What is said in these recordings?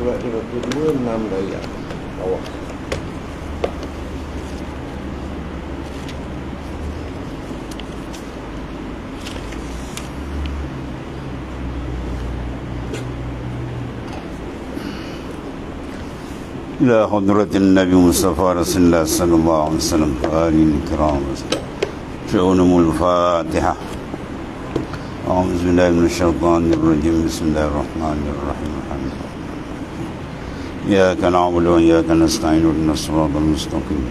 surat 52, 6 ayat bawah. إلى حضرة النبي مصطفى رسول الله صلى الله عليه وسلم وآله الكرام شؤونهم الفاتحة. أعوذ بالله من الشيطان الرجيم. بسم الله الرحمن الرحيم. الحمد لله إياك نعبد وإياك نستعين اهدنا الصراط المستقيم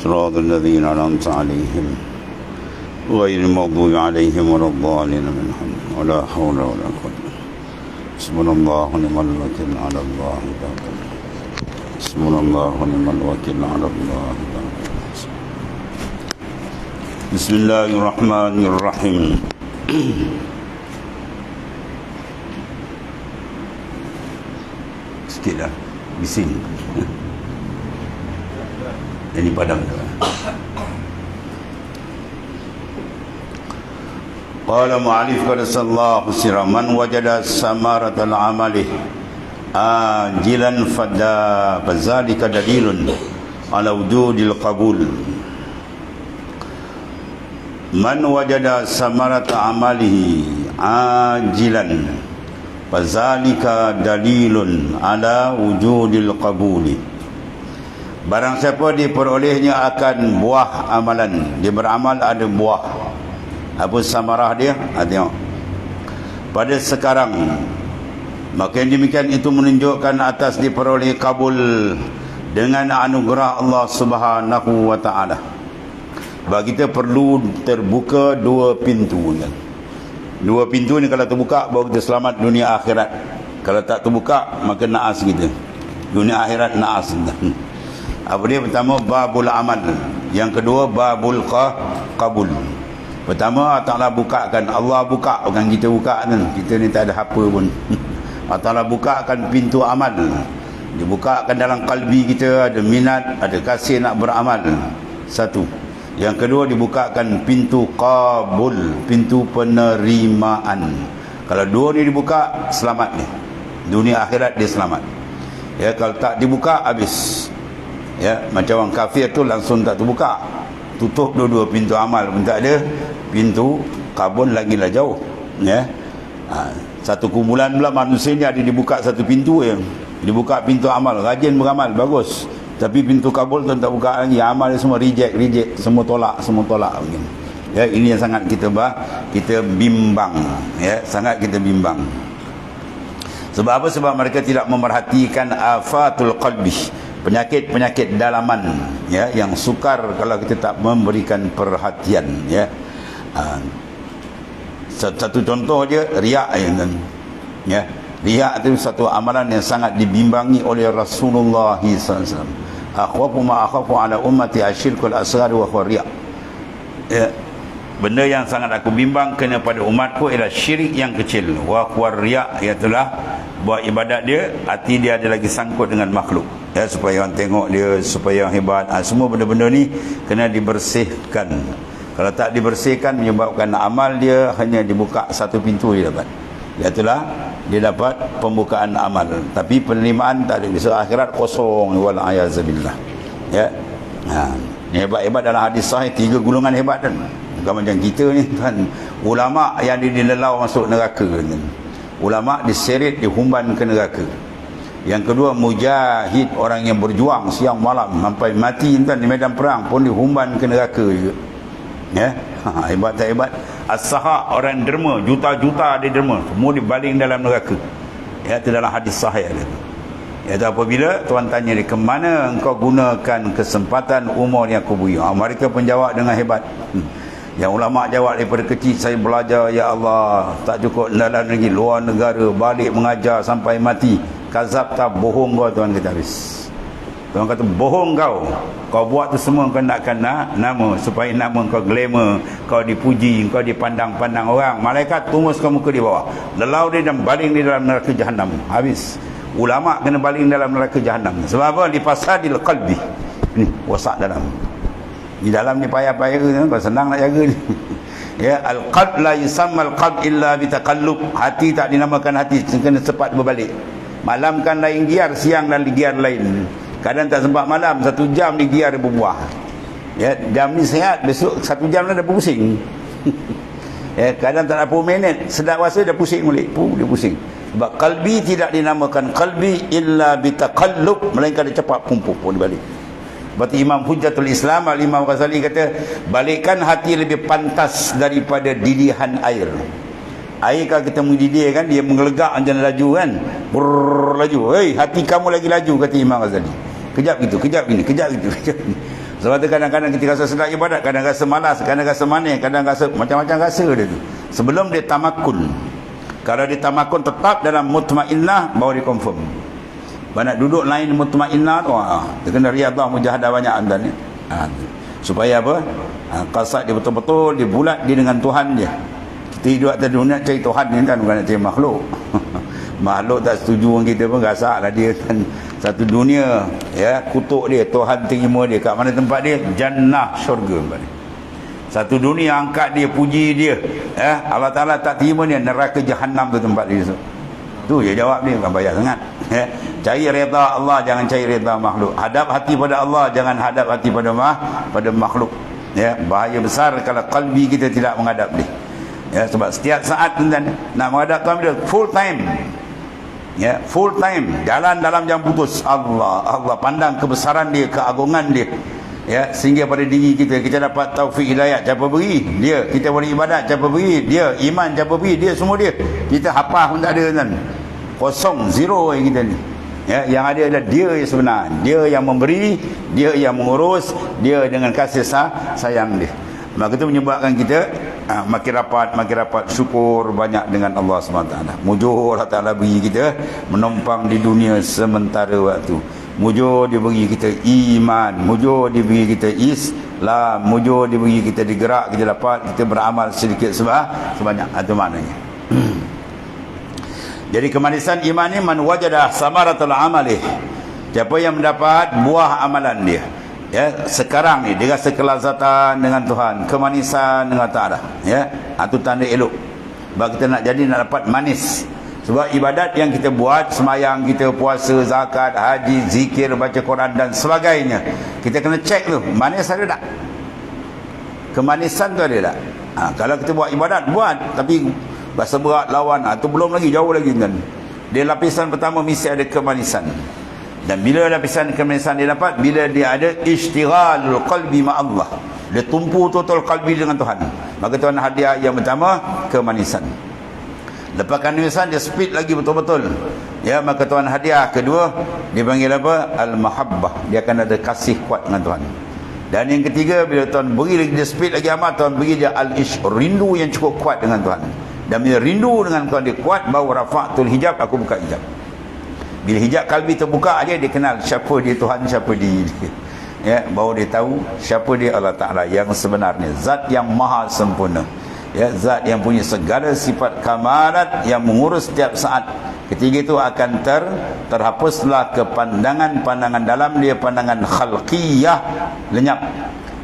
صراط الذين أنعمت عليهم غير المغضوب عليهم ولا الضالين منهم ولا حول ولا قوة. حسبنا الله ونعم الوكيل على الله توكلنا. حسبنا الله ونعم الوكيل على الله توكلنا. بسم الله الرحمن الرحيم. Sikitlah bising. Ini padam tu. Qala mu'alif qala sallallahu sirra man wajada samaratal amali ajilan fadzalika dalilun ala wujudil qabul. Man wajada samarata amalihi ajilan fadzalika dalilun ala wujudil qabuli. Barang siapa diperolehnya akan buah amalan, dia beramal ada buah. Apa samarah dia? Tengok pada sekarang, maka yang demikian itu menunjukkan atas diperoleh kabul dengan anugerah Allah Subhanahu wa taala. Bagi kita perlu terbuka dua pintu. Dua pintu ni kalau terbuka baru kita selamat dunia akhirat. Kalau tak terbuka maka naas kita. Dunia akhirat naas. Apa dia? Pertama babul amal. Yang kedua babul qabul. Pertama Allah bukakan, Allah buka, bukan kita buka kan. Kita ni tak ada apa pun. Allah bukakan pintu amal. Dibukakan dalam kalbi kita ada minat, ada kasih nak beramal. Satu. Yang kedua dibukakan pintu qabul, pintu penerimaan. Kalau dua ni dibuka, selamat ni. Dunia akhirat dia selamat. Ya, kalau tak dibuka habis. Ya, macam orang kafir tu langsung tak terbuka. Tutup dua-dua pintu amal pun tak ada. Pintu qabul lagilah jauh. Ya. Satu kumpulan pula manusia ni ada dibuka satu pintu je. Dibuka pintu amal, rajin beramal, bagus. Tapi pintu kabul tu tak buka lagi. Amal dia semua reject, semua tolak begini. Ya, ini yang sangat kita bimbang, ya, sangat kita bimbang. Sebab apa? Sebab mereka tidak memerhatikan afatul qalbi, penyakit-penyakit dalaman, ya, yang sukar kalau kita tak memberikan perhatian, ya. Satu contoh je riak, ya. Riak itu satu amalan yang sangat dibimbangi oleh Rasulullah SAW. Akhwafu ma akhafu ala ummati asyirkul asghar wa riya. Ya. Benda yang sangat aku bimbang kena pada umatku ialah syirik yang kecil. Wa riya, iaitulah buat ibadat dia, hati dia ada lagi sangkut dengan makhluk. Ya, supaya orang tengok dia, supaya orang hebat. Semua benda-benda ni kena dibersihkan. Kalau tak dibersihkan menyebabkan amal dia hanya dibuka satu pintu dia dapat. Iaitulah dia dapat pembukaan amal, tapi penerimaan tak ada. Besok akhirat kosong, wal ayazabillah. Ya. Hebat-hebat dalam hadis sahih, 3 golongan hebat kan. Bukan macam kita ni kan. Ulama yang dilelau masuk neraka kan. Ulama diseret, dihumban ke neraka. Yang kedua mujahid, orang yang berjuang siang malam sampai mati kan di medan perang pun dihumban ke neraka juga. Ya. Hebat tak hebat? As-saha, orang derma, juta-juta dia derma, semua dibaling dalam neraka. Ya, itu dalam hadis sahih dia. Ya, apabila Tuhan tanya dia, ke mana engkau gunakan kesempatan umur yang kau beri? Mereka pun jawab dengan hebat. Yang ulama jawab, daripada kecil saya belajar, ya Allah, tak cukup dalam negeri, luar negara, balik mengajar sampai mati. Kazab tak, bohong kau. Tuhan kata habis. Tuhan kata bohong kau buat tu semua kau nakkan nama, supaya nama kau glamour, kau dipuji, kau dipandang-pandang orang. Malaikat tumuskan muka di bawah, lelau dia dan baling di dalam neraka jahanam. Habis. Ulama kena baling dalam neraka jahanam. Sebab apa? Di fasadil qalbi. Ni wasak dalam. Di dalam ni payah-payah, kau senang nak jaga ni. Ya, al-qalb la yusamma al-qalb illa bi taqallub. Hati tak dinamakan hati, kena cepat berbalik. Malam kan lain giar, siang dan giar lain. Kadang tak sempat malam, 1 jam di giar dia berbuah. Ya, jam ni sihat, besok 1 jam dah pusing. Ya, kadang tak ada 10 minit, sedap rasa dah pusing balik. Dia pusing. Sebab qalbi tidak dinamakan qalbi illa bitaqallub, melainkan dia cepat pun balik. Berarti Imam Hujjatul Islam Al-Imam Ghazali kata, balikkan hati lebih pantas daripada didihan air. Air kalau kita mendidih kan, dia mengelegak macam laju kan, laju. Hei, hati kamu lagi laju, kata Imam Ghazali. Kejap gitu, kejap gini, kejap gitu, kejap gini. Sebab tu kadang-kadang kita rasa sedap ibadat, kadang rasa malas, kadang rasa manis, kadang rasa macam-macam rasa dia tu. Sebelum dia tamakun. Kalau dia tamakun tetap dalam mutmainnah, baru dia confirm. Banyak duduk lain mutmainnah tu, dia kena riadah mujahadah banyak anda ni. Supaya apa? Qasad dia betul-betul, dia bulat dia dengan Tuhan dia. Kita hidup atas dunia cari Tuhan ni kan, bukan nak cari makhluk. Makhluk tak setuju dengan kita pun gasak lah, dia kan satu dunia, ya, kutuk dia, Tuhan terima dia. Kat mana tempat dia? Jannah, syurga tempat dia. Satu dunia angkat dia, puji dia, ya, Allah Ta'ala tak terima dia, neraka Jahannam tu tempat dia. Tu je jawab dia, bukan bayar sangat, ya. Cari reda Allah, jangan cari reda makhluk. Hadap hati pada Allah, jangan hadap hati pada makhluk, ya. Bahaya besar kalau qalbi kita tidak menghadap dia, ya. Sebab setiap saat tuan nak menghadap Tuhan dia full time, ya, full time, jalan dalam jam putus. Allah pandang kebesaran dia, keagungan dia, ya, sehingga pada diri kita dapat taufik hidayah, siapa beri? Dia. Kita boleh ibadat, siapa beri? Dia. Iman, siapa beri? Dia. Semua dia. Kita hafal pun tak ada kan, kosong, zero yang kita ni, ya. Yang ada adalah dia yang sebenar, dia yang memberi, dia yang mengurus, dia dengan kasih sayang dia. Maka itu menyebabkan kita makin rapat syukur banyak dengan Allah SWT. Mujur Allah Ta'ala beri kita menumpang di dunia sementara waktu. Mujur dia beri kita iman, mujur dia beri kita Islam, mujur dia beri kita digerak, kita dapat kita beramal sedikit sebanyak. Itu maknanya. Jadi kemanisan iman ni, man wajadah samaratul amalih, siapa yang mendapat buah amalan dia, ya, sekarang ni dia rasa kelazatan dengan Tuhan, kemanisan dengan Ta'ala, ya. Itu tanda elok. Sebab kita nak jadi, nak dapat manis. Sebab ibadat yang kita buat, semayang kita, puasa, zakat, haji, zikir, baca Quran dan sebagainya, kita kena cek tu, manis ada tak? Kemanisan tu ada tak? Kalau kita buat ibadat, buat, tapi rasa berat lawan, tu belum lagi, jauh lagi kan. Dia lapisan pertama mesti ada kemanisan. Dan bila lapisan kemanisan dia dapat, bila dia ada ishtighalul qalbi ma'allah, dia tumpu total qalbi dengan Tuhan, maka Tuhan hadiah yang pertama kemanisan. Lepas kemanisan dia speed lagi betul-betul, ya, maka Tuhan hadiah kedua dipanggil apa? Al-mahabbah, dia akan ada kasih kuat dengan Tuhan. Dan yang ketiga, bila Tuhan beri lagi dia speed lagi amat, Tuhan beri dia al-ish, rindu yang cukup kuat dengan Tuhan. Dan bila rindu dengan Tuhan dia kuat, baru rafa'tul hijab, aku buka hijab. Bila hijab kalbi terbuka aja, dia kenal siapa dia Tuhan, siapa diri dia, ya, baru dia tahu siapa dia Allah Ta'ala yang sebenarnya, zat yang maha sempurna, ya, zat yang punya segala sifat kamalat, yang mengurus setiap saat. Ketiga itu akan terhapuslah kepandangan dalam dia, pandangan khalqiyah lenyap,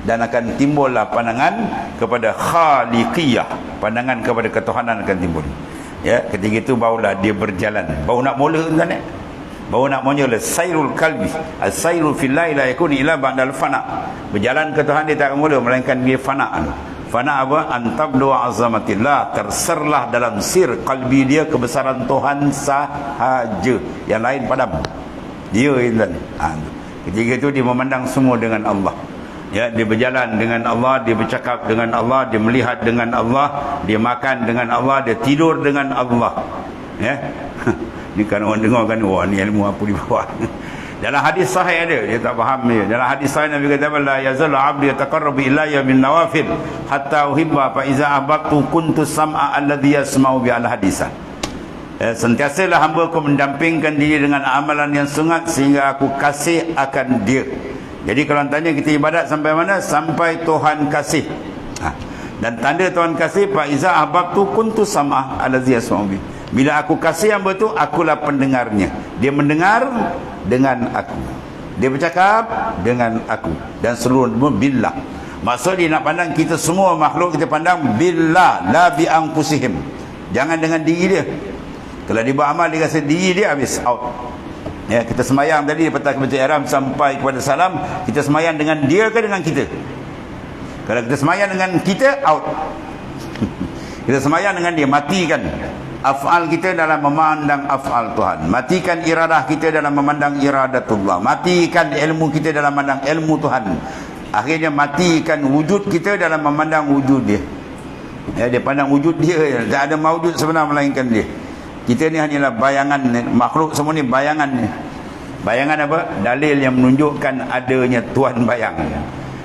dan akan timbullah pandangan kepada khaliqiyah, pandangan kepada ketuhanan akan timbul, ya. Ketiga itu barulah dia berjalan, baru nak mula kan, baru nak mula sayrul kalbi, as-sayru fillahi la yakun illa ba'dal fana. Berjalan ke Tuhan dia tak akan mula melainkan dia fana. Fana apa? Antabdu azamatillah, terserlah dalam sir kalbi dia kebesaran Tuhan sahaja, yang lain padam. Dia intan. Ketiga itu dia memandang semua dengan Allah, ya, dia berjalan dengan Allah, dia bercakap dengan Allah, dia melihat dengan Allah, dia makan dengan Allah, dia tidur dengan Allah, ya. Ni kan orang dengar kan, wah ni ilmu apa di bawah. Dalam hadis sahih ada, dia tak faham dia. Dalam hadis sahih Nabi kata, la yazallu 'abdi yataqarrabu ilayya bin nawafil hatta uhibba fa iza ahbabtu kuntu sam'a alladhi yasma'u bi al-hadisah. Sentiasalah hamba aku mendampingkan diri dengan amalan yang sunat sehingga aku kasih akan dia. Jadi kalau tanya kita ibadat sampai mana? Sampai Tuhan kasih. Dan tanda Tuhan kasih, fa iza ahbabtu kuntu sam'a alladhi yasma'u bi. Bila aku kasih hamba tu, akulah pendengarnya. Dia mendengar dengan aku, dia bercakap dengan aku, dan seluruh billah. Maksud dia nak pandang kita semua makhluk, kita pandang billah, la bi anfusihim, jangan dengan diri dia. Kalau dia buat amal, dia rasa diri dia habis, out. Ya, kita semayang tadi daripada takbiratul ihram sampai kepada salam, kita semayang dengan dia ke dengan kita? Kalau kita semayang dengan kita, out. Kita semayang dengan dia, matikan af'al kita dalam memandang af'al Tuhan, matikan iradah kita dalam memandang iradatullah, matikan ilmu kita dalam memandang ilmu Tuhan, akhirnya matikan wujud kita dalam memandang wujud dia. Ya, dia pandang wujud dia, tak ada mawujud sebenar melainkan dia. Kita ni hanyalah bayangan, makhluk semua ni bayangan ni. Bayangan apa? Dalil yang menunjukkan adanya Tuhan bayang.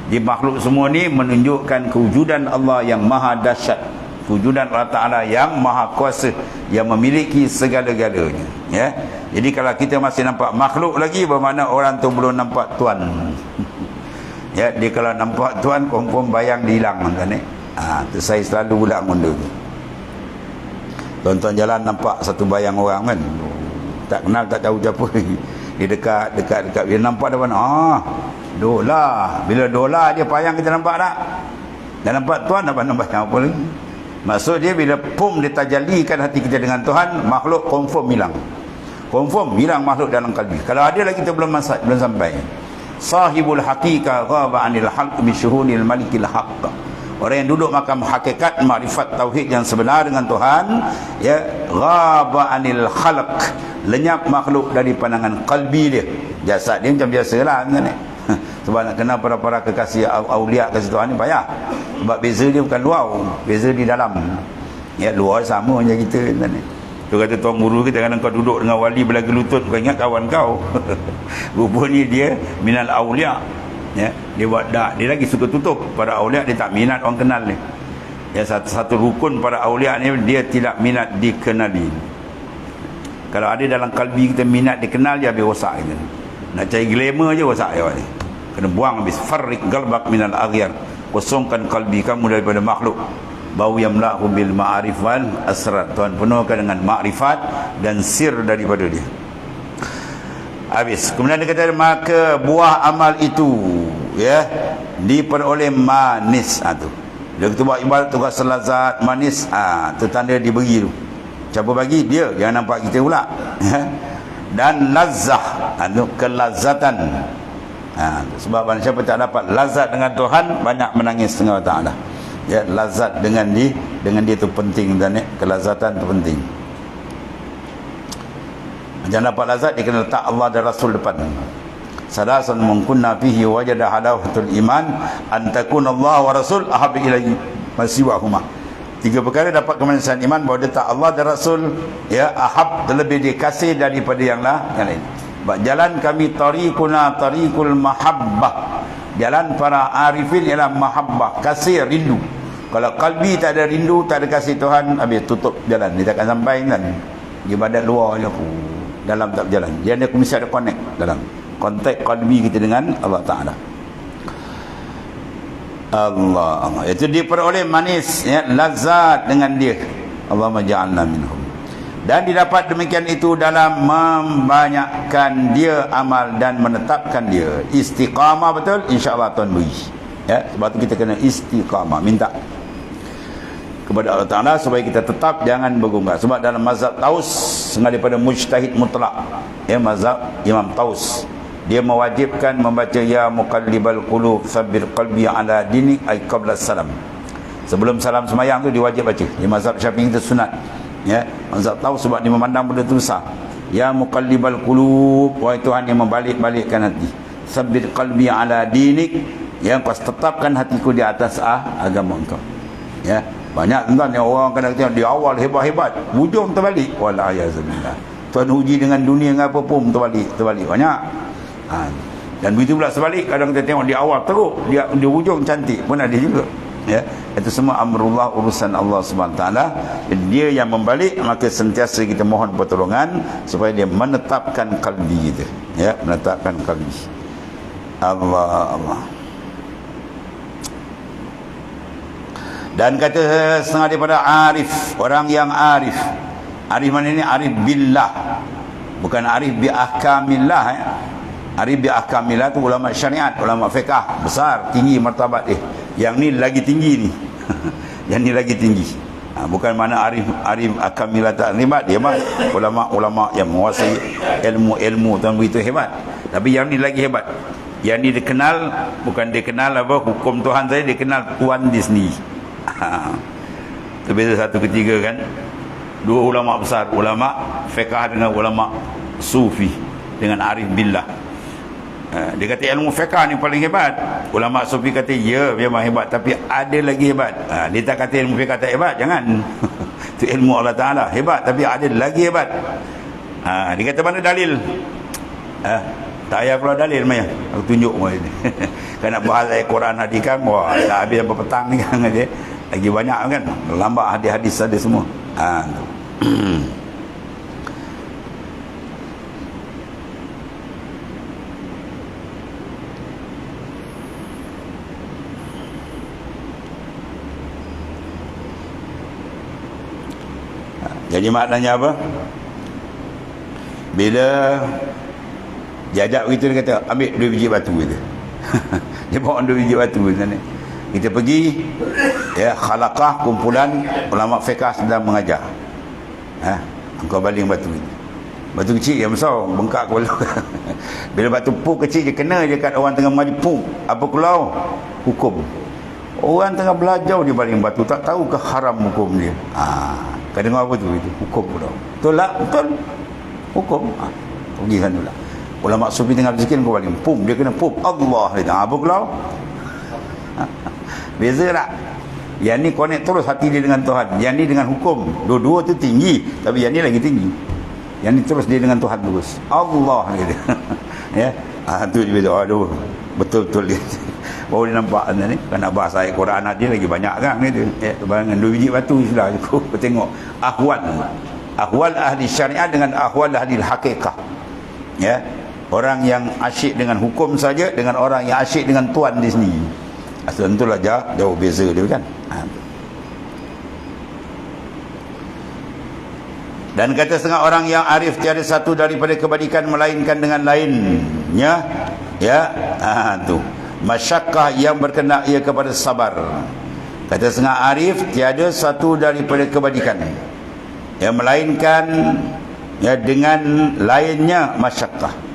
Di makhluk semua ni menunjukkan kewujudan Allah yang maha dahsyat, kewujudan Allah Ta'ala yang maha kuasa, yang memiliki segala-galanya. Ya? Jadi kalau kita masih nampak makhluk lagi, bermakna orang tu belum nampak Tuhan. Ya, dia kalau nampak Tuhan, confirm bayang dihilang kan, tu saya selalu ulang benda tu. Tuan-tuan jalan nampak satu bayang orang kan, tak kenal, tak tahu siapa, dia dekat dia nampak depan, dolar. Bila dolar dia payang, kita nampak tak? Dah nampak Tuhan, nampak bayang apa lagi? Maksud dia bila dia tajalikan hati kita dengan Tuhan, makhluk confirm hilang. Confirm hilang makhluk dalam kalbi. Kalau ada lagi kita belum sampai. Sahibul haqiqah ghaba 'anil halq bi syuhunil malikil haqq. Orang yang duduk makam hakikat makrifat tauhid yang sebenar dengan Tuhan, ya, ghaba 'anil khalq, lenyap makhluk dari pandangan kalbi dia. Jasad dia macam biasalah kan. Sebab nak kenal para kekasih aulia kasih Tuhan ni payah. Sebab beza dia bukan luar, beza di dalam. Ya, luar sama macam kita kan. Tu kata tuan guru kita, kadang kau duduk dengan wali belagi lutut, kau ingat kawan kau. Rupanya dia minal aulia. Ya, dia buat dak, dia lagi suka tutup. Para aulia dia tak minat orang kenal ni. Ya, satu rukun para aulia ni dia tidak minat dikenali. Kalau ada dalam kalbi kita minat dikenal, dia habis rosak kita. Nak cari glamour je rosak dia ni. Kena buang habis. Farriq qalbak minal aghyar, kosongkan kalbi kamu daripada makhluk. Bau yamla'hu bil ma'arif wal asrar, Tuhan penuhkan dengan makrifat dan sir daripada dia. Habis. Kemudian dia kata, maka buah amal itu, ya, diperoleh manis. Tu dia kata buat ibadat tugas selazat manis. Tu tanda diberi tu. Siapa bagi? Dia. Jangan nampak kita pula. Dan lazah, tu kelazatan. Sebab siapa tak dapat lazat dengan Tuhan, banyak menangis dengan Allah Ta'ala. Ya, lazat dengan dia tu penting, dan kelazatan tu penting. Jangan dapat lazat, dia kena letak Allah dan Rasul depan. Salasan man kunna fihi wajada halawatul iman an takuna Allah wa Rasul ahabba ilaihi masiwahuma. 3 perkara dapat kemanisan iman, bahawa dia tak Allah dan Rasul, ya, ahab, terlebih dikasih daripada yang lain. Jalan kami tariquna tariqul mahabbah. Jalan para arifin ialah mahabbah, kasih, rindu. Kalau kalbi tak ada rindu, tak ada kasih Tuhan, habis tutup jalan, dia takkan sampai kan. Ibadat luar je, dalam tak berjalan. Dia ada mesti ada connect dalam kontak kalbi kita dengan Allah Ta'ala. Allah, itu diperoleh manis, ya, lazat dengan dia. Allahumma ja'alna minhum. Dan didapat demikian itu dalam membanyakkan dia amal dan menetapkan dia. Istiqamah betul, insya-Allah Tuhan beri. Ya, sebab tu kita kena istiqamah, minta kepada Allah Ta'ala supaya kita tetap jangan bergunggah. Sebab dalam mazhab Taus, daripada mujtahid mutlak, ya, mazhab Imam Taus, dia mewajibkan membaca ya muqallibal qulub sabbir qalbi ala dinik ay qabla salam. Sebelum salam semayang tu diwajib baca. Di mazhab Syafi'i itu sunat. Ya, mazhab Taus sebab dia memandang benda tu besar. Ya muqallibal qulub, wahai Tuhan yang membalik-balikkan hati. Sabbir qalbi ala dinik, yang kau tetapkan hatiku di atas agama engkau. Ya, banyak tuan yang orang kadang tengok di awal hebat-hebat, hujung terbalik. Wala ayazubillah. Tuan uji dengan dunia dengan apa pun terbalik banyak. Dan begitu pula sebalik, kadang kita tengok di awal teruk, dia hujung cantik pun ada juga. Ya, itu semua amrullah, urusan Allah Subhanahu Taala. Dia yang membalik, maka sentiasa kita mohon pertolongan supaya dia menetapkan kalbi kita. Ya, menetapkan kalbi. Allah. Dan kata setengah daripada arif, orang yang arif. Arif mana ni? Arif billah. Bukan arif bi ahkamillah. Arif bi ahkamillah tu ulama syariat, ulama fiqh, besar, tinggi martabat dia. Yang ni lagi tinggi ni. Yang ni lagi tinggi. Bukan mana arif akamilatan hebat, hebat. Ulama-ulama yang menguasai ilmu tuan begitu hebat. Tapi yang ni lagi hebat. Yang ni dikenal, bukan dikenal apa hukum Tuhan saya, dikenal Tuhan di sini. Itu beza satu ketiga kan. Dua ulama besar, ulama fiqh dengan ulama sufi dengan arif billah. Dia kata ilmu fiqh ni paling hebat. Ulama sufi kata ya memang hebat, tapi ada lagi hebat. Dia tak kata ilmu fiqh tak hebat, jangan. Itu ilmu Allah Ta'ala hebat, tapi ada lagi hebat. Dia kata mana dalil? Tak payah keluar dalil Maya. Aku tunjuk kan nak bahas ayat Quran hadis kan. Wah, dah habis sampai petang ni kan dia. Lagi banyak kan. Lambat hadis-hadis ada semua. Jadi maknanya apa? Bila jajak begitu dia kata ambil 2 biji batu gitu. Dia bawa 2 biji batu sana. Kita pergi ya, khalaqah kumpulan ulama fiqh sedang mengajar. Engkau baling batu itu. Batu kecil yang besar bengkak kepala. Bila batu puk kecil je kena je kat orang tengah mengaji puk. Apa keluar? Hukum. Orang tengah belajar dia baling batu, tak tahu ke haram hukum dia. Kau dengar apa tu? Itu hukum pula. Betul tak? Betul. Hukum. Pergi sana pula. Ulama sufi tengah berzikir kau baling pum, dia kena pum Allah dia. Apa kelau? Beza tak? Yang ni connect terus hati dia dengan Tuhan. Yang ni dengan hukum. Dua-dua tu tinggi, tapi yang ni lagi tinggi. Yang ni terus dia dengan Tuhan terus. Allah dia. Ya. Tu dia beritahu, aduh, betul-betul dia. Baru dia nampak ni kan nak bahas ayat Quran dia lagi banyak kan dia. Dengan 2 biji batu sudah cukup. Tengok ahwal ahli syariat dengan ahwal ahli hakikah. Ya. Orang yang asyik dengan hukum saja dengan orang yang asyik dengan Tuhan di sini. Tentulah jauh beza dia kan. Dan kata setengah orang yang arif tiada satu daripada kebaikan melainkan dengan lainnya. Ya. Tu. Masyakkah yang berkena ia kepada sabar. Kata setengah arif tiada satu daripada kebaikan yang melainkan ya dengan lainnya masyakkah.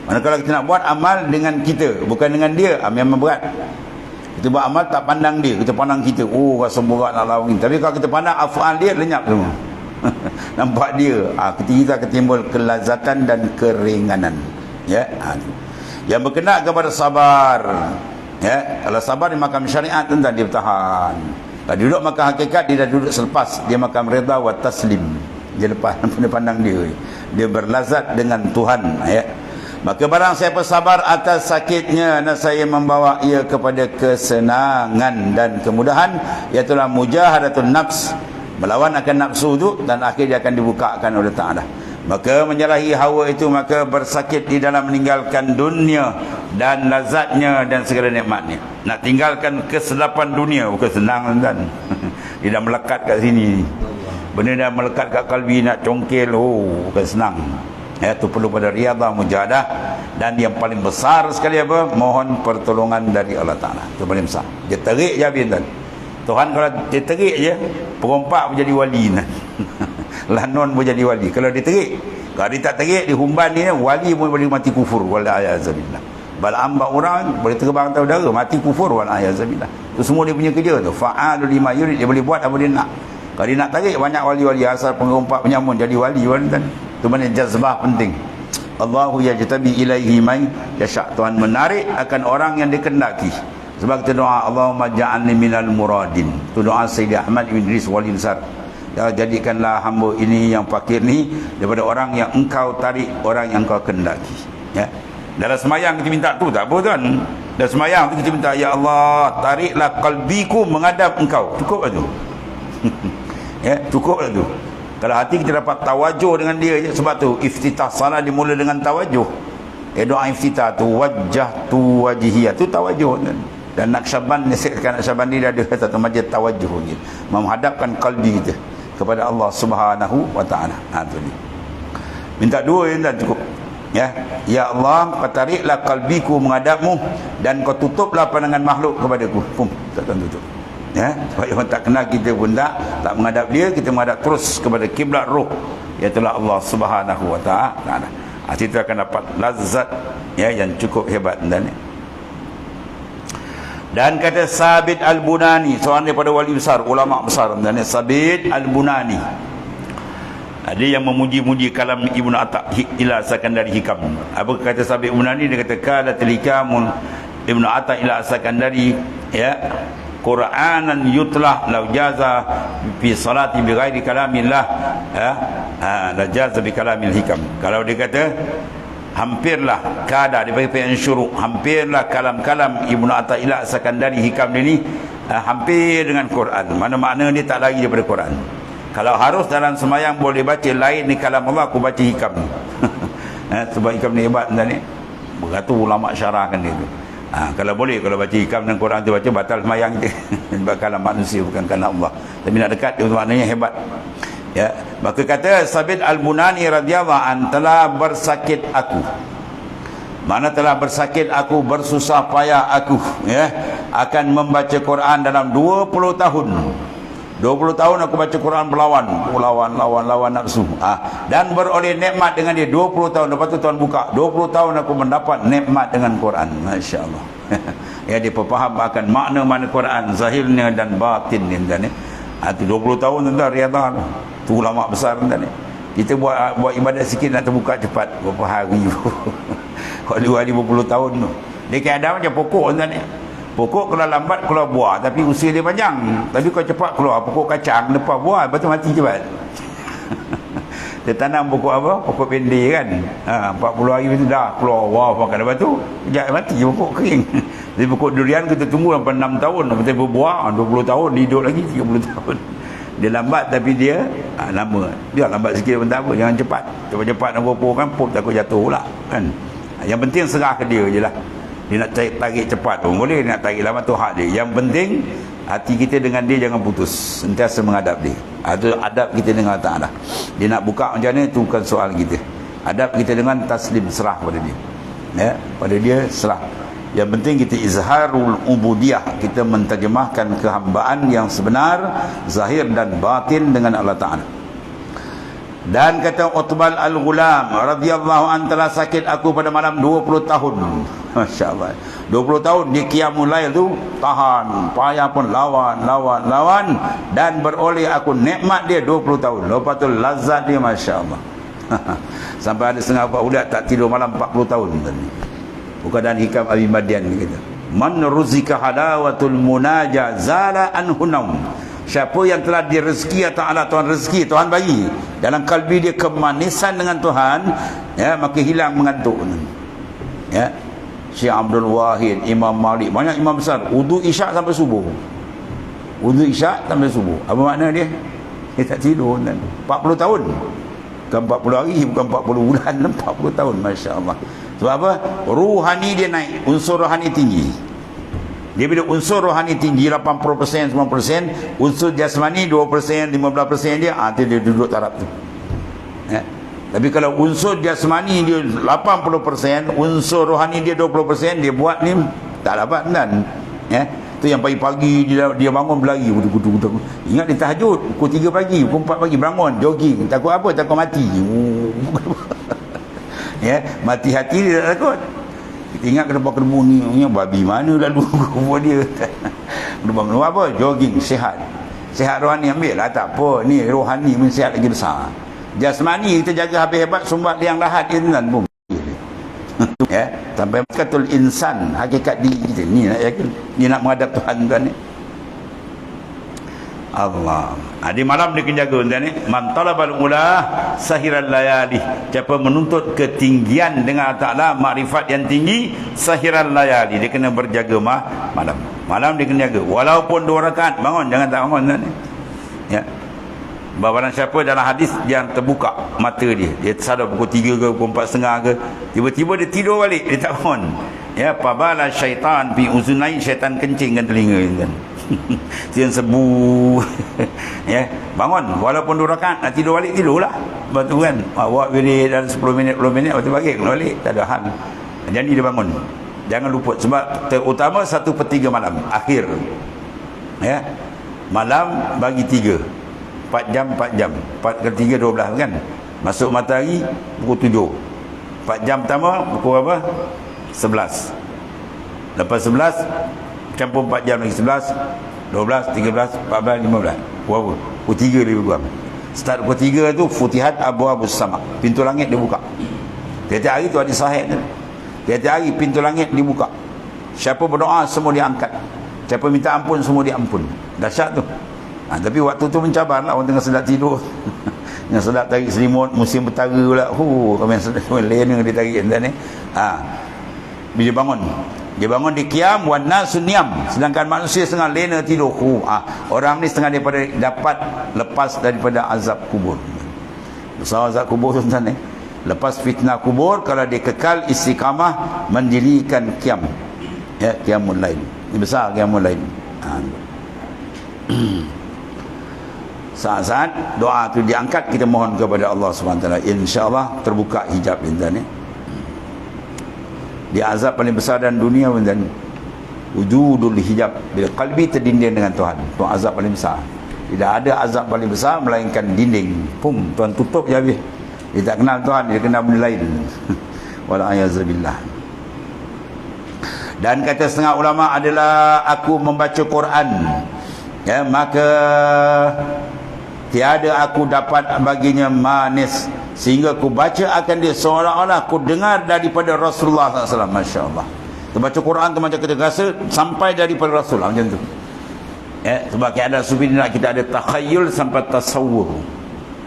Manakala kita nak buat amal dengan kita, bukan dengan dia, memang berat. Kita buat amal tak pandang dia, kita pandang kita. Oh, rasa berat nak lawan. Tapi kalau kita pandang afal dia, lenyap semua. Nampak dia. Kita akan timbul kelazatan dan keringanan. Ya. Yang berkenaan kepada sabar. Ya, kalau sabar di makam syariat tentang dia bertahan. Kalau duduk makam hakikat dia dah duduk selepas dia makam redha wa taslim. Dia lepas pandang dia. Dia berlazat dengan Tuhan, ya. Maka barang siapa sabar atas sakitnya, saya membawa ia kepada kesenangan dan kemudahan, iaitulah mujahadatun nafs, melawan akan nafsu itu, dan akhirnya akan dibukakan oleh Ta'ala. Maka menyalahi hawa itu, maka bersakit di dalam meninggalkan dunia dan lazatnya dan segala nikmatnya. Nak tinggalkan kesedapan dunia bukan senang kan. Dia dah melekat kat sini. Benda dah melekat kat kalbi, nak congkel, bukan senang. Ya, itu perlu pada riadah, mujahadah, dan yang paling besar sekali apa? Mohon pertolongan dari Allah Ta'ala. Itu paling besar. Dia terik je habis tuan. Tuhan kalau dia terik je, perompak menjadi wali. Lanon pun jadi wali. Kalau dia terik, kalau dia tak terik, dia humban ni, wali pun boleh mati kufur. Wala'ayazabillah. Bal'am orang boleh terbang atas udara, mati kufur. Wala'ayazabillah. Itu semua dia punya kerja tu. Fa'alu lima yurid. Dia boleh buat apa dia nak. Kalau dia nak tarik, banyak wali-wali asal pengerompak penyamun jadi wali. Itu mana jazbah penting. Allahu yajtabi ilaihi man yasha'. Tuhan menarik akan orang yang dikehendaki. Sebab kita doa Allahumma ja'alni minal muradin. Itu doa Sayyidi Ahmad bin Idris Wali Besar. Ya, jadikanlah hamba ini yang fakir ni daripada orang yang engkau tarik, orang yang engkau kehendaki. Ya. Dalam semayang kita minta tu tak apa tuan. Dalam semayang tu kita minta, ya Allah, tariklah qalbiku menghadap engkau. Cukup lah tu. Ya, cukup lah tu. Kalau hati kita dapat tawajuh dengan dia je. Sebab tu iftitah salat dimula dengan tawajuh. Doa iftitah tu wajjahtu wajhiyah tu tawajuh. Dan Naqsyaband, Naqsyabandi dia ada satu majlis tawajuh gitu, menghadapkan kalbi kita kepada Allah Subhanahu wa taala. Tu ni. Minta dua yang dah cukup. Ya. Ya Allah, kau tariklah kalbiku menghadapmu dan kau tutuplah pandangan makhluk kepadaku. Tak tutup. Ya, supaya orang tak kenal kita pun tak menghadap dia, kita menghadap terus kepada kiblat roh, iaitu Allah Subhanahu wa taala. Kita akan dapat lazat ya yang cukup hebat dan kata Sabit Al-Bunani, seorang daripada wali besar, ulama besar Sabit Al-Bunani, dia yang memuji-muji kalam Ibnu Atta ila Sakandari hikam. Apa kata Sabit Al-Bunani? Dia kata kala tilikamun Ibnu Atta ila Sakandari ya Qur'anan yutlah law jaza fi salati bi ghairi kalamillah ya la jaza bi kalamil hikam. Kalau dia kata hampirlah kada daripada yang syuruk, hampirlah kalam-kalam Ibnu Athaillah Sakandari hikam ini hampir dengan Quran. Mana-mana dia tak lari daripada Quran. Kalau harus dalam sembahyang boleh baca lain ni kalam Allah, aku baca hikam ni. Sebab hikam ni hebat ni. Berkata ulama syarahkan dia tu. Kalau boleh, kalau baca hikam dan Quran tu baca, batal sembahyang kita. Sebab kalam manusia bukan kalam Allah. Tapi nak dekat dia maknanya hebat. Ya, maka kata Sabit Al-Bunani radhiyallahu an, telah bersakit aku. Mana telah bersakit aku, bersusah payah aku ya akan membaca Quran dalam 20 tahun. 20 tahun aku baca Quran lawan nafsu. Dan beroleh nikmat dengan dia 20 tahun. Lepas tu Tuhan buka 20 tahun aku mendapat nikmat dengan Quran. Masya-Allah. Ya, dia faham akan makna-makna Quran zahirnya dan batinnya dan itu 20 tahun tuan riyadhah. Tu ulama besar tuan ni. Kita buat ibadat sikit nak terbuka cepat berapa hari. Kalau 20 tahun tu. Dia keadaan macam pokok tuan ni. Pokok kalau lambat keluar buah tapi usia dia panjang. Tapi kalau cepat keluar pokok kacang lepas buah, lepas tu mati cepat. Dia tanam pokok apa? Pokok pendek kan. 40 hari itu dah keluar buah makan, lepas tu kejap mati pokok kering. Jadi pokok durian kita tunggu sampai 6 tahun sampai berbuah, 20 tahun hidup lagi 30 tahun. Dia lambat tapi dia lama. Dia lambat sikit pun tak apa, jangan cepat. Cepat-cepat nak berapa kan pop takut jatuh pula kan. Yang penting serah ke dia je lah. Dia nak tarik cepat pun boleh, dia nak tarik lama tu hak dia. Yang penting hati kita dengan dia jangan putus, sentiasa menghadap dia. Itu adab kita dengan Allah Ta'ala. Dia nak buka macam mana itu bukan soal kita. Adab kita dengan taslim, serah pada dia ya, pada dia serah. Yang penting kita izharul ubudiyah, kita menterjemahkan kehambaan yang sebenar zahir dan batin dengan Allah Ta'ala. Dan kata Utbal Al-Ghulam radhiyallahu an, telah sakit aku pada malam 20 tahun. Masya-Allah. 20 tahun dia qiyamul lail tu tahan, payah pun lawan dan beroleh aku nikmat dia 20 tahun. Lepas tu lazat dia masya-Allah. Sampai ada setengah budak tak tidur malam 40 tahun tadi. Bukan dan hikam Abi Madian kita. Man ruzika halawatul munaja zala anhu naum. Siapa yang telah direzeki Allah Tuhan rezeki, Tuhan bagi dalam kalbi dia kemanisan dengan Tuhan ya, maka hilang mengantuk ya. Syekh Abdul Wahid, Imam Malik, banyak imam besar wudu isyak sampai subuh. Wudu isyak sampai subuh. Apa makna dia? Dia tak tidur kan. 40 tahun. Bukan 40 hari, bukan 40 bulan, 40 tahun masya-Allah. Sebab apa? Ruhani dia naik, unsur rohani tinggi. Dia bila unsur rohani tinggi 80%, 90%, unsur jasmani 2%, 15% dia, dia duduk taraf tu. Ya. Tapi kalau unsur jasmani dia 80%, unsur rohani dia 20%, dia buat ni tak dapat kan. Ya. Tu yang pagi-pagi dia bangun berlari, kudu. Ingat dia tahajud pukul 3 pagi, pukul 4 pagi bangun jogging. Takut apa? Takut mati. Ya, mati hati dia tak takut. Kita ingat kedua-kedua ni babi mana lalu buat dia. Kedua apa? Jogging, sihat. Sihat rohani ambil lah, tak apa. Ni rohani pun sihat lagi besar. Jasmani kita jaga habis hebat, sumbat liang lahat dia kan pun. Ya, sampai katul insan, hakikat diri kita ni nak yakin, ni nak menghadap Tuhan tuan ni. Allah. Di malam dia kena jaga tuan ni. Man talabal ulah sahiral layali. Siapa menuntut ketinggian dengan Allah Ta'ala, makrifat yang tinggi, sahiral layali, dia kena berjaga malam. Malam dia kena jaga. Walaupun 2 rakaat, bangun, jangan tak bangun tuan ni. Ya. Barang siapa dalam hadis yang terbuka mata dia tersadar pukul 3 ke pukul 4.30 ke, tiba-tiba dia tidur balik, dia tak bangun. Ya, pabala syaitan fi uzunai, syaitan kencing kan telinga kan. Siang sebu. Ya, bangun walaupun 2 rakaat, nak tidur balik tidurlah. Betul kan? Buat wirid dalam 10 minit waktu balik kena balik, tak ada hal. Jadi dia bangun. Jangan lupa sebab terutama 1/3 malam akhir. Ya. Malam bagi 3. 4 jam 4 jam. 4 kali 3 12 kan. Masuk matahari pukul 7. 4 jam pertama pukul apa? 11. Lepas 11 campur 4 jam lagi 11, 12, 13, 14, 15. Berapa? Pukul 3 lebih kurang. Start pukul 3 tu Futihat Abwaabus Sama. Pintu langit dibuka. Tiap-tiap hari tu ada sahih tu. Tiap-tiap hari pintu langit dibuka. Siapa berdoa semua diangkat. Siapa minta ampun semua diampun. Dahsyat tu. Tapi waktu tu mencabar lah. Orang tengah sedap tidur. Yang sedap tarik selimut. Musim bertara pula. Kami yang sedap lena dia tarik ni. Bila bangun. Dia bangun di qiyam wan nasu niyam. Sedangkan manusia setengah lena tidur. Orang ni setengah daripada dapat lepas daripada azab kubur. Besar azab kubur tu tuan ni. Lepas fitnah kubur, kalau dia kekal istiqamah mendirikan qiyam. Ya, qiyamul lail. Ini besar qiyamul lail. Saat-saat doa tu diangkat, kita mohon kepada Allah SWT. InsyaAllah terbuka hijab tuan ni. Dia azab paling besar dalam dunia tuan. Wujudul hijab. Bila qalbi terdinding dengan Tuhan, itu azab paling besar. Tidak ada azab paling besar melainkan dinding. Pum, Tuhan tutup je habis. Dia tak kenal Tuhan, dia kenal benda lain. Wala'ayazabillah. Dan kata setengah ulama adalah aku membaca Quran, ya, maka tiada aku dapat baginya manis, sehingga aku baca akan dia seolah-olah aku dengar daripada Rasulullah SAW. Masya Allah. Kita baca Quran tu macam kita rasa sampai daripada Rasulullah, macam tu. Ya, sebab ada sufi nak kita ada takhayul sampai tasawwur.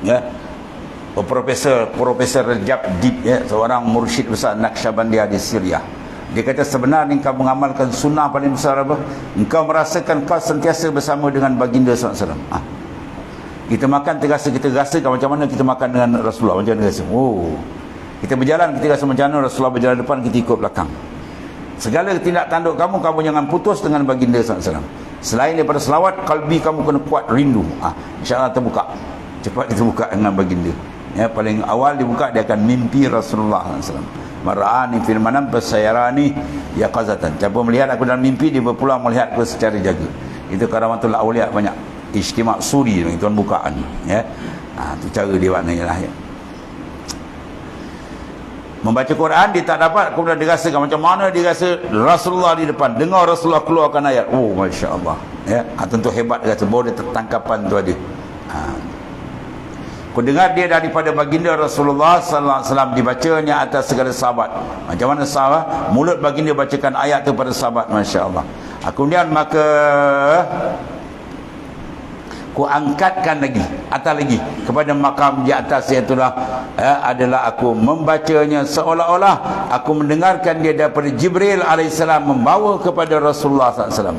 Ya. Profesor Rajab Dib, ya, seorang mursyid besar Naqsyabandiyah di Syria. Dia kata sebenarnya engkau mengamalkan sunnah paling besar apa? Engkau merasakan kau sentiasa bersama dengan baginda SAW. Kita makan terasa, kita rasakan macam mana kita makan dengan Rasulullah, macam mana rasa. Kita berjalan, kita rasa macam mana Rasulullah berjalan depan, kita ikut belakang. Segala tindak tanduk kamu jangan putus dengan baginda SAW. Selain daripada selawat, kalbi kamu kena kuat rindu. InsyaAllah terbuka. Cepat kita buka dengan baginda. Ya, paling awal dibuka dia akan mimpi Rasulullah SAW. Mar'ani fil manam fasayarani yaqazatan. Siapa melihat aku dalam mimpi, dia berpulang melihat aku secara jaga. Itu karamatul auliya banyak. Ijtima' suri itu bukaan, ya. Itu cara dia maknanya lah, ya. Membaca Quran dia tak dapat, kemudian dia rasakan macam mana dia rasa Rasulullah di depan, dengar Rasulullah keluarkan ayat. Masya-Allah, ya. Tentu hebat dia rasa, baru dia tertangkapan tu ada. Aku dengar dia daripada baginda Rasulullah sallallahu alaihi wasallam dibacanya atas segala sahabat. Macam mana sahabat? Mulut baginda bacakan ayat tu pada sahabat, masya-Allah. Kemudian maka ku angkatkan lagi kepada makam di atas, iaitulah adalah aku membacanya seolah-olah aku mendengarkan dia daripada Jibril alaihissalam membawa kepada Rasulullah SAW.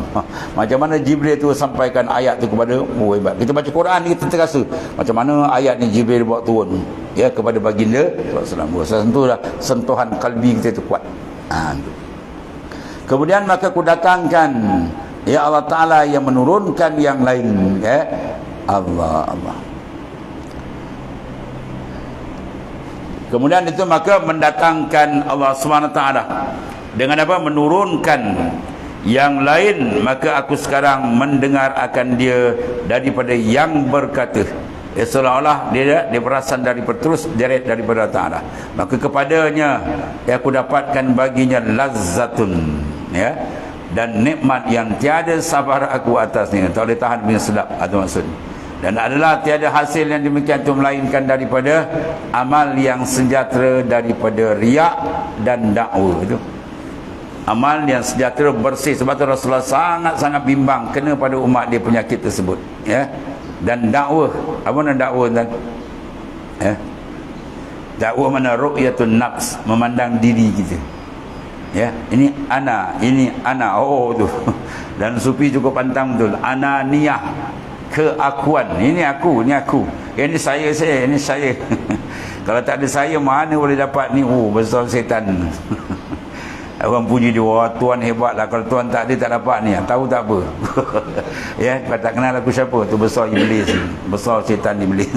Macam mana Jibril tu sampaikan ayat tu kepada hebat. Kita baca Quran kita terasa macam mana ayat ni Jibril bawa turun, ya, kepada baginda Rasulullah SAW. Sentuhan kalbi kita tu kuat. Kemudian maka ku datangkan, ya Allah Ta'ala yang menurunkan yang lain, ya. Allah. Kemudian itu maka mendatangkan Allah SWT dengan apa? Menurunkan yang lain. Maka aku sekarang mendengar akan dia daripada yang berkata, ya, seolah-olah dia perasan daripada terus direct daripada Ta'ala. Maka kepadanya, ya, aku dapatkan baginya lazzatun, ya, dan nikmat yang tiada sabar aku atasnya, tak boleh tahan punya sedap, itu maksud. Dan adalah tiada hasil yang demikian itu melainkan daripada amal yang sejahtera daripada riak dan dakwah. Itu amal yang sejahtera bersih. Sebab tu Rasulullah sangat-sangat bimbang kena pada umat dia penyakit tersebut, ya. Dan dakwah, apa mana dakwah dan, ya, dakwah mana ru'yatun nafs, memandang diri kita. Ya, ini ana tu. Dan sufi cukup pantang betul. Ananiyah, keakuan. Ini aku. Ini saya, ini saya. Kalau tak ada saya, mana boleh dapat ni? Besar setan. Orang puji dia, Tuan hebat lah. Kalau Tuan tak ada, tak dapat ni. Tahu tak apa. Ya, kalau tak kenal aku siapa, tu besar iblis, besar setan iblis.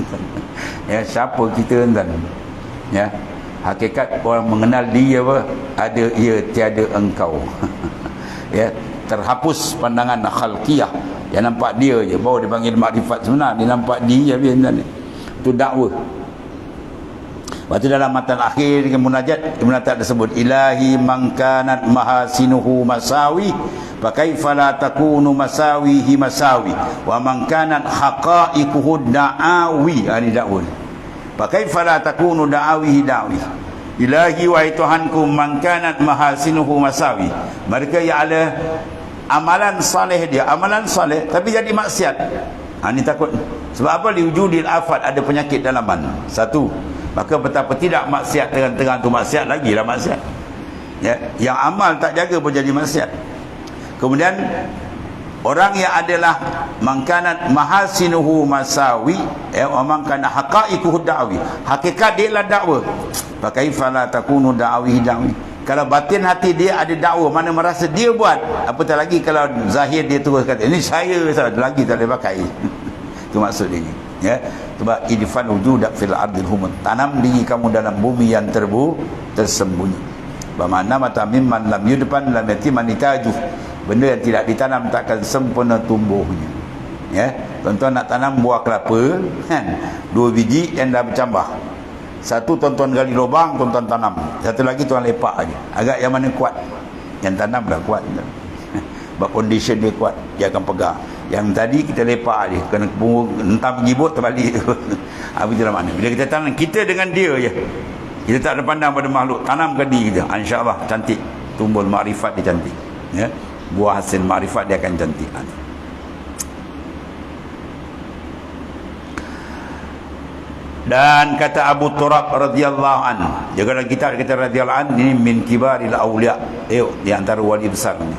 Ya, siapa kita tuan? Ya, hakikat orang mengenal dia apa? Ada ia tiada engkau. Ya, terhapus pandangan khalqiyah yang nampak dia je, baru dia panggil makrifat sebenar. Dia nampak dia je sebenarnya. Itu dakwah. Waktu dalam matan akhir dengan munajat, Ibn Atta tersebut, ilahi man kanat mahasinuhu masawi fa kaifa la takunu masawihi masawi wa man kanat haqa'iquhu da'awi. Ini dakwah. Fa kaifa la takunu da'awihi da'wi. Ilahi wahai Tuhanku, man kanat mahasinuhu masawi, mereka yang ada amalan saleh dia, amalan saleh tapi jadi maksiat. Ini takut. Sebab apa? Liwujudil afat, ada penyakit dalaman. Satu, maka betapa tidak maksiat dengan tengah tu maksiat lagi lah maksiat. Ya, yang amal tak jaga pun jadi maksiat. Kemudian orang yang adalah mangkanat mahasinuhu masawi, wa mangkana haqa'iquhu da'wi, hakikat dia lah dakwah. Fa kaifa la takunu da'wi da'wi. Kalau batin hati dia ada dakwah, mana merasa dia buat, apatah lagi kalau zahir dia terus kata ini saya lagi tak boleh pakai. Itu maksud dia. Ya, sebab idfan wujudak fil ardil humud, tanam diri kamu dalam bumi yang tersembunyi. Bermakna mata mimman lam yudfan lam yatiman nitaju, benda yang tidak ditanam takkan sempurna tumbuhnya. Ya, tuan-tuan nak tanam buah kelapa kan, 2 biji yang dah bercambah, satu tuan-tuan gali lubang, tuan-tuan tanam, satu lagi tuan lepak aja. Agak yang mana kuat? Yang tanam dah kuat. Sebab foundation dia kuat, dia akan pegang. Yang tadi kita lepak je, kena hentam gibut terbalik tu. Itulah makna. Bila kita tanam, kita dengan dia je, kita tak ada pandang pada makhluk, tanamkan diri kita, insya-Allah cantik, tumbuh makrifat dia cantik. Ya, buah hasil makrifat dia akan cantik. Dan kata Abu Turab radhiyallahu anhu, jaga kita radhiyallahu anhu, ini min kibaril auliya, di antara wali besar ni.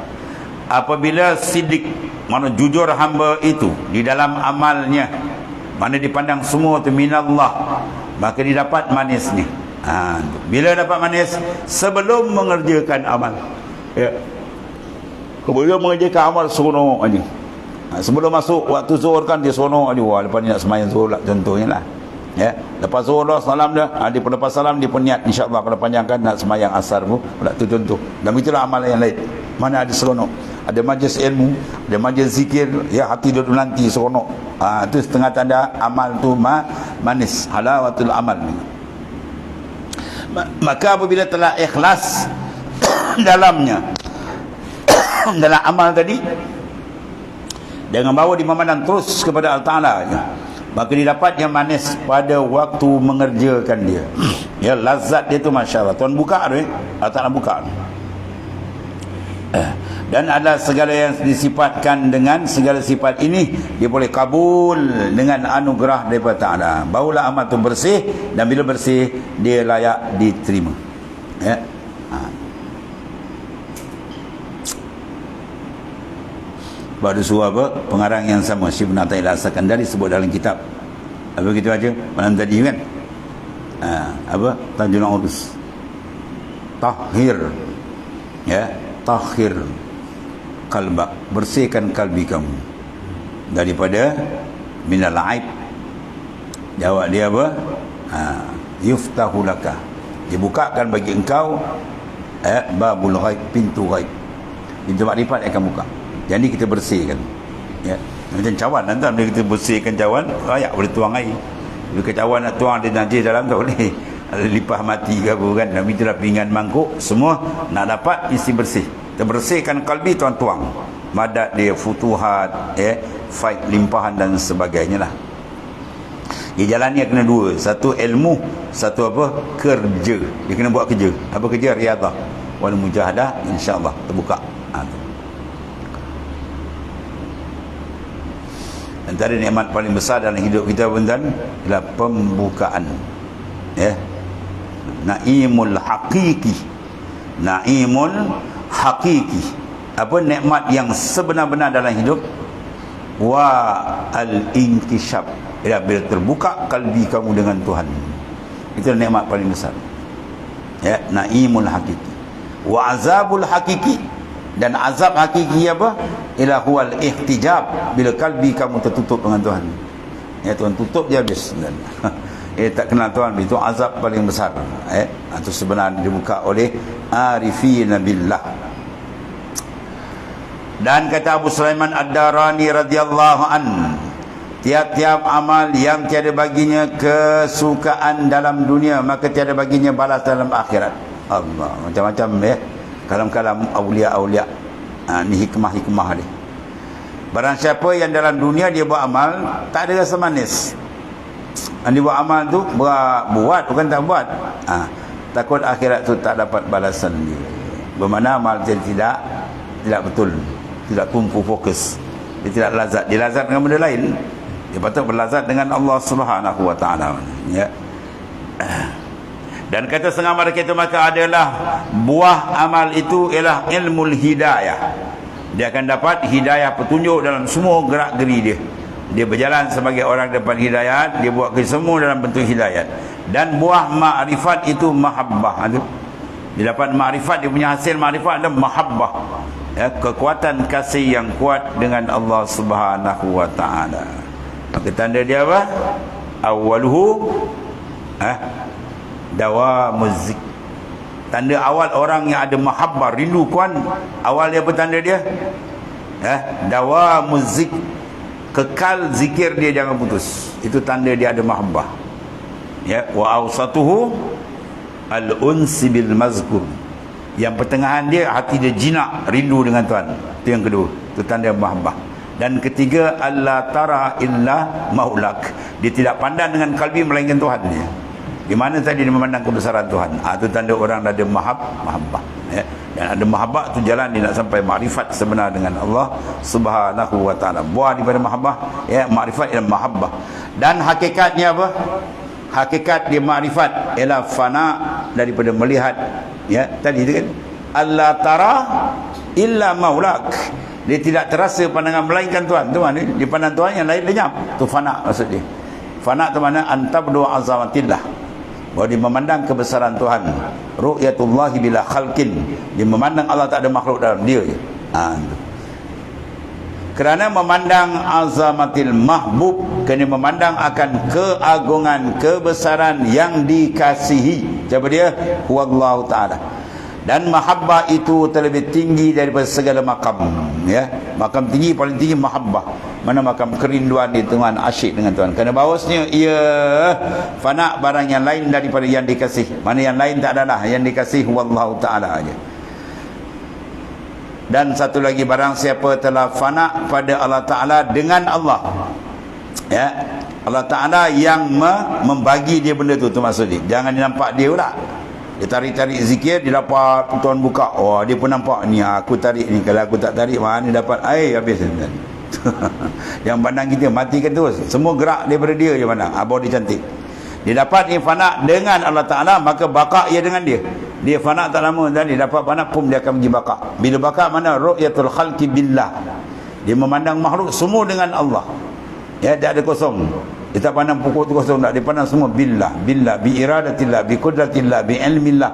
Apabila sidik, mana jujur hamba itu di dalam amalnya, mana dipandang semua itu minallah, maka dia dapat manis ni. Bila dapat manis? Sebelum mengerjakan amal. Ya, sebelum mengerjakan amal seronok aja. Sebelum masuk waktu zuhur kan dia seronok aja. Wah, lepas ni nak sembahyang zuhur lah, contohnya lah. Ya, lepas zuhur dah salam dah, dia pun lepas salam dia pun niat insya-Allah kalau panjangkan nak sembahyang asar pun, tu contoh. Dan itulah amal yang lain. Mana ada seronok, ada majlis ilmu, ada majlis zikir, ya hati dia nanti seronok. Itu setengah tanda amal tu manis, halawatul amal. Maka apabila telah ikhlas dalamnya dalam amal tadi, dengan bawa dimamandang terus kepada Allah Ta'ala, maka didapat yang manis pada waktu mengerjakan dia. Ya, lazat dia tu Masya Allah. Tuan buka tu, Allah Ta'ala buka. Dan ada segala yang disifatkan dengan segala sifat ini, dia boleh kabul dengan anugerah daripada Ta'ala. Barulah amal tu bersih, dan bila bersih dia layak diterima. Ya. Pada surah apa? Pengarang yang sama, Syekh Ibn Athaillah As-Sakandari sebut dalam kitab. Apa kita baca malam tadi kan? Apa? Tanjung Urus. Tahhir. Ya, tahhir qalbak, bersihkan kalbi kamu daripada minal aib. Jawab dia apa? Yuftahu laka, dibukakan bagi engkau babul ghaib, pintu ghaib, pintu makrifat akan buka. Jadi kita bersihkan. Ya, macam cawan nanti bila kita bersihkan cawan, rayak boleh tuang air. Bila cawan nak tuang dia najis dalam tak boleh. Ada lipah mati ke apa kan. Dan itulah pinggan mangkuk, semua nak dapat mesti bersih. Kita bersihkan kalbi, tuang-tuang. Madad dia, futuhat, fight, limpahan dan sebagainya lah. Jalannya kena dua. Satu ilmu, satu apa? Kerja. Dia kena buat kerja. Apa kerja? Riadah wal mujahadah, insya-Allah terbuka. Antara nikmat paling besar dalam hidup kita tuan-tuan adalah pembukaan. Ya. Naimul haqiqi. Naimul haqiqi. Apa nikmat yang sebenar-benar dalam hidup? Wa al-inkishaf. Bila terbuka kalbi kamu dengan Tuhan. Itu nikmat paling besar. Ya, naimul haqiqi. Wa azabul haqiqi. Dan azab hakiki apa? Ila huwal ihtijab, bila kalbi kamu tertutup dengan Tuhan. Ya, Tuhan tutup dia habis. Tak kenal Tuhan, itu azab paling besar. Itu sebenarnya dibuka oleh arifina billah. Dan kata Abu Sulaiman Ad-Darani radhiyallahu an, tiap-tiap amal yang tiada baginya kesukaan dalam dunia, maka tiada baginya balas dalam akhirat. Allah, macam-macam ya kalam-kalam awliya-awliya. Ni hikmah-hikmah dia. Barang siapa yang dalam dunia dia buat amal, tak ada rasa manis. Dia buat amal tu buat bukan tak buat. Takut akhirat tu tak dapat balasan dia. Bermakna amal dia tidak betul, tidak kumpu fokus. Dia tidak lazat. Dia lazat dengan benda lain. Dia patut berlazat dengan Allah Subhanahu wa taala. Ya. Dan kata setengah mereka itu, maka adalah buah amal itu ialah ilmul hidayah. Dia akan dapat hidayah, petunjuk dalam semua gerak-geri dia. Dia berjalan sebagai orang dapat hidayat, dia buat semua dalam bentuk hidayat. Dan buah ma'rifat itu mahabbah. Dia dapat ma'rifat, dia punya hasil ma'rifat adalah mahabbah. Ya, kekuatan kasih yang kuat dengan Allah Subhanahu wa taala. Maka tanda dia apa? Awaluhu dawamuz. Tanda awal orang yang ada mahabbah, rindu kuat, awal dia apa tanda dia? Dawamuz, kekal zikir dia jangan putus. Itu tanda dia ada mahabbah. Ya, wa awsatuhu al-unsi bil mazkur. Yang pertengahan dia hati dia jinak, rindu dengan Tuhan. Itu yang kedua. Itu tanda mahabbah. Dan ketiga, alla tara illa maulak. Dia tidak pandang dengan kalbi melainkan Tuhan dia. Di mana tadi dia memandang kebesaran Tuhan. Itu tanda orang ada mahabbah. Ya. Dan ada mahabbah tu jalan dia nak sampai makrifat sebenar dengan Allah Subhanahu wa taala. Buah daripada mahabbah, ya, makrifat ialah mahabbah. Dan hakikatnya apa? Hakikat dia makrifat ialah fana daripada melihat. Ya, tadi itu kan, alla tara illa maulak. Dia tidak terasa pandangan melainkan Tuhan. Tu mana? Dia pandang Tuhan yang lain lenyap. Tu fana maksud dia. Fana tu mana? Antabdu azamatillah. Bahawa dia memandang kebesaran Tuhan. Ru'yatullahi bila khalqin. Dia memandang Allah tak ada makhluk dalam dia. Kerana memandang azamatil mahbub, kerana memandang akan keagungan, kebesaran yang dikasihi. Siapa dia? Huwallahu ta'ala. Dan mahabbah itu terlebih tinggi daripada segala makam. Ya, makam tinggi, paling tinggi mahabbah. Mana makam kerinduan di Tuhan, asyik dengan Tuhan. Kerana bahawasanya ia fana barang yang lain daripada yang dikasih. Mana yang lain tak adalah, yang dikasih wallahu ta'ala aja. Dan satu lagi, barang siapa telah fana pada Allah Ta'ala dengan Allah, ya, Allah Ta'ala yang membagi dia benda tu maksud dia. Jangan dia nampak dia pula. Dia tarik-tarik zikir, dia dapat Tuhan buka. Oh, dia pun nampak ni, aku tarik ni, kalau aku tak tarik mana dapat air habis. Yang pandang kita matikan terus. Semua gerak daripada dia je pandang. Abang dia cantik. Dia dapat ni fana dengan Allah Ta'ala, maka baka ia dengan dia. Dia fana tak lama dan dia dapat fana pun dia akan pergi baka. Bila baka mana? Ru'yatul khalqi billah. Dia memandang makhluk semua dengan Allah. Ya, tak ada kosong. Dia tak pandang pokok tu kosong, tak. Dia pandang semua billah, billah, bi iradatillah, bi qudratillah, bi ilmillah.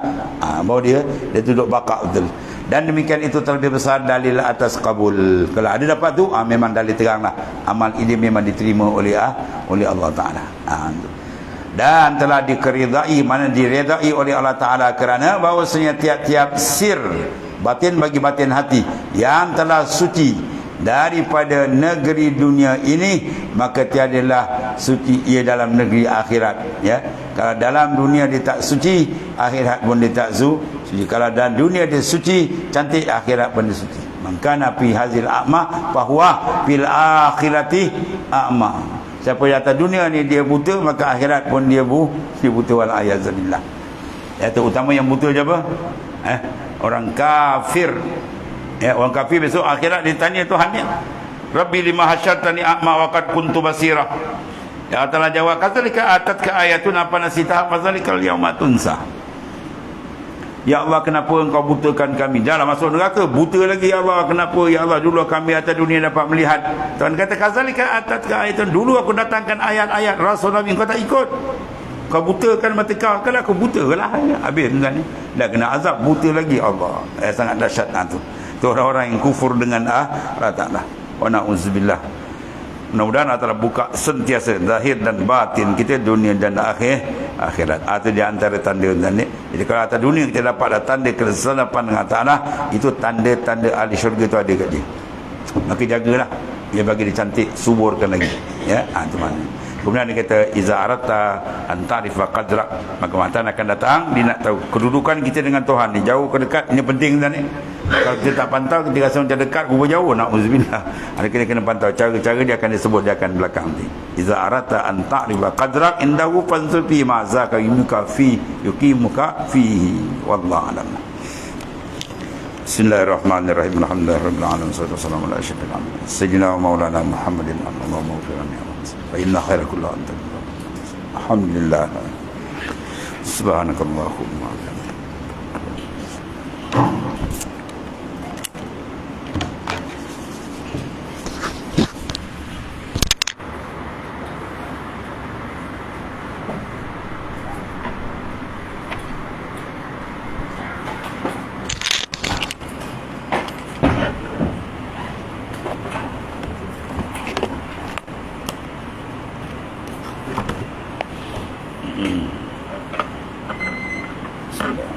Bahawa dia duduk baka betul. Dan demikian itu terlebih besar dalil atas kabul. Kalau ada dapat tu, memang dalil teranglah. Amal ini memang diterima oleh Allah Ta'ala. Dan telah dikeridai, mana diredai oleh Allah Ta'ala, kerana bahawasanya tiap-tiap sir batin bagi batin hati yang telah suci daripada negeri dunia ini, maka tiadalah suci ia dalam negeri akhirat. Ya, kalau dalam dunia dia tak suci, akhirat pun dia tak suci. Kalau dalam dunia dia suci, cantik, akhirat pun dia suci. Maka nabi hazil a'ma bahwa fil akhirati a'ma. Siapa yang atas dunia ni dia buta, maka akhirat pun dia buta, wal ayazabillah. Ya, terutama yang buta je apa? Orang kafir. Ya, orang kafir besok akhirat ditanya Tuhan dia, Rabbi lima hasyartani a'ma wa qad kuntu basira. Ya, Allah jawab, kadzalika atatka ayatun apa nasitaha fadzalikal yauma tunsa. Ya Allah, kenapa engkau butakan kami? Janganlah masuk neraka, buta lagi. Ya Allah, kenapa? Ya Allah, dulu kami atas dunia dapat melihat. Tuhan kata, kadzalika atatka ayatun, dulu aku datangkan ayat-ayat Rasul Nabi, engkau tak ikut. Kau butakan mata kau. Kalau aku buta lah, habis tuan ni. Dah kena azab, buta lagi. Allah, sangat dahsyat tu. Itu orang-orang yang kufur dengan Allah Ta'ala. Wa na'udzubillah. Mudah-mudahan Allah Ta'ala buka sentiasa zahir dan batin kita, dunia dan akhirat. Itu di antara tanda-tanda. Jadi kalau atas dunia kita dapat tanda kesalahan dengan Allah Ta'ala, itu tanda-tanda ahli syurga itu ada kat dia. maka jagalah, dia bagi dia cantik, suburkan lagi, ya. Itu mana. Kemudian dia kata iza aratta an ta'rifa qadrak, maka matan akan datang dia nak tahu kedudukan kita dengan Tuhan ni, jauh ke dekat, ini penting dah ni. Kalau kita tak pantau, kita rasa macam dekat, rupa jauh, na'udzubillah. Ada kena pantau cara-cara dia akan disebut, dia akan belakang nanti. Iza aratta an ta'rifa qadrak indahu fanzur fi ma zaka yuqimuka fihi wallahu a'lam. Bismillahirrahmanirrahim. Alhamdulillahirabbil alamin. Wassalamu ala asyrafil anbiya'i sayyidina wa maulana Muhammadin Allahumma ighfirli wa inna khairal kulli anta. Alhamdulillah. Subhanakallahumma wa bihamdika. Bismillah.